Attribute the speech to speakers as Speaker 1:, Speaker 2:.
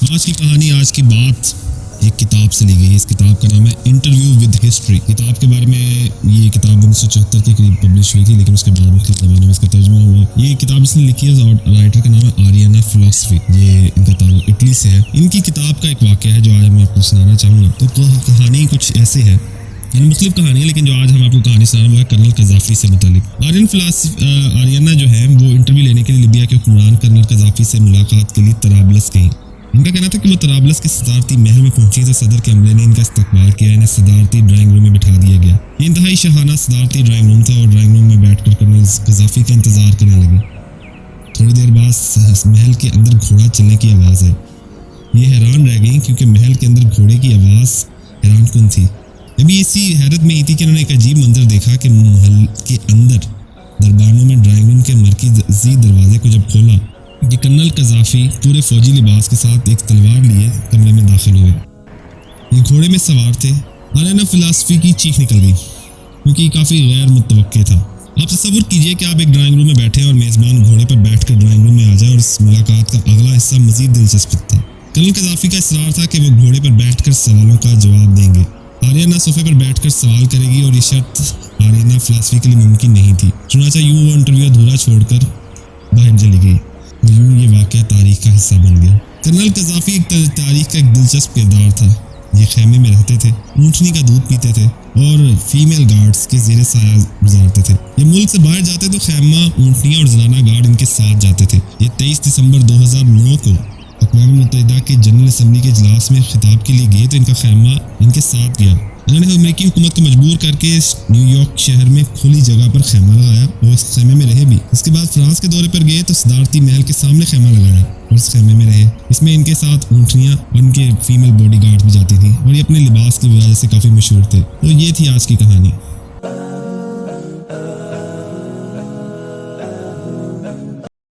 Speaker 1: आज की कहानी, आज की बात एक किताब से ली गई है। इस किताब का नाम है इंटरव्यू विद हिस्ट्री। किताब के बारे में, ये किताब 1974 के करीब पब्लिश हुई थी, लेकिन उसके बाद मुख्तलिफ ज़मानों में इसका तर्जुमा हुआ। ये किताब इसने लिखी है और राइटर का नाम है आरियाना फिलॉसफी। ये इनका ताल्लुक इटली से है। इनकी किताब का एक वाक़या है जो आज मैं आपको सुनाना चाहूँगा। तो कहानी कुछ ऐसे है, मुख्तलिफ कहानी है, लेकिन जो आज हम आपको कहानी सुना वो है कर्नल कज़ाफ़ी से मुतालिक। आरियाना जो है वो इंटरव्यू लेने के लिए लिबिया के हुक्मरान कर्नल कज़ाफ़ी से मुलाकात के लिए तराबलस गई। इनका कहना था कि वो तराबलस के सदारती महल में पहुंची तो सदर के अमले ने इनका इस्तकबाल किया। इन्हें सदारती ड्राइंग रूम में बिठा दिया गया। ये इंतहाई शाहाना सदारती ड्राइंग रूम था और ड्राइंग रूम में बैठकर कर्नल कज़ाफ़ी का इंतजार करने लगे। थोड़ी देर बाद महल के अंदर घोड़ा चलने की आवाज़ आई। ये हैरान रह गई क्योंकि महल के अंदर घोड़े की आवाज़ हैरान कुन थी। अभी इसी हैरत में ही थी कि उन्होंने एक अजीब मंजर देखा कि महल के अंदर दरबानों में ड्राइंग रूम के मरकज़ी दरवाजे को जब खोला, ये कर्नल कज़ाफ़ी पूरे फौजी लिबास के साथ एक तलवार लिए कमरे में दाखिल हुए। ये घोड़े में सवार थे। आरियाना फिलॉसफी की चीख निकल गई क्योंकि काफ़ी गैर मुतवक्के था। आप तसव्वुर कीजिए कि आप एक ड्राइंग रूम में बैठे और मेज़बान घोड़े पर बैठकर ड्राइंग रूम में आ जाए और इस मुलाकात का अगला हिस्सा मज़ीद दिलचस्प था। कर्नल कज़ाफ़ी का इसरार था कि वो घोड़े पर बैठकर सवालों का जवाब देंगे। आरियाना सोफे पर बैठकर सवाल करेगी और ये शर्त आरियाना फिलॉसफी के लिए मुमकिन नहीं थी। चुनाचा यूं वो इंटरव्यू अधूरा छोड़कर बाहर चली गई और यूं ये वाक़या तारीख का हिस्सा बन गया। कर्नल कज़ाफ़ी एक तारीख का एक दिलचस्प किरदार था। ये खेमे में रहते थे, ऊँटनी का दूध पीते थे और फीमेल गार्ड्स के ज़ेरे साया गुजारते थे। ये मुल्क से बाहर जाते तो खैमा, ऊँटनियाँ और जनाना गार्ड इनके साथ जाते थे। ये 23 दिसंबर 2009 को अक़वाम मुत्तहिदा के जनरल असम्बली के इजलास में खिताब के लिए गए तो इनका खैमा इनके साथ गया। इन्होंने अमेरिकी हुकूमत को मजबूर करके न्यूयॉर्क शहर में खुली जगह पर खैमा लगाया और इस खैमे में रहे भी। इसके बाद फ्रांस के दौरे पर गए तो सदारती महल के सामने खैमा लगाया और इस खैमे में रहे। इसमें इनके साथ ऊँटनियाँ और इनके फीमेल बॉडी गार्ड्स भी जाती थी और ये अपने लिबास की वजह से काफ़ी मशहूर थे। तो ये थी आज की कहानी।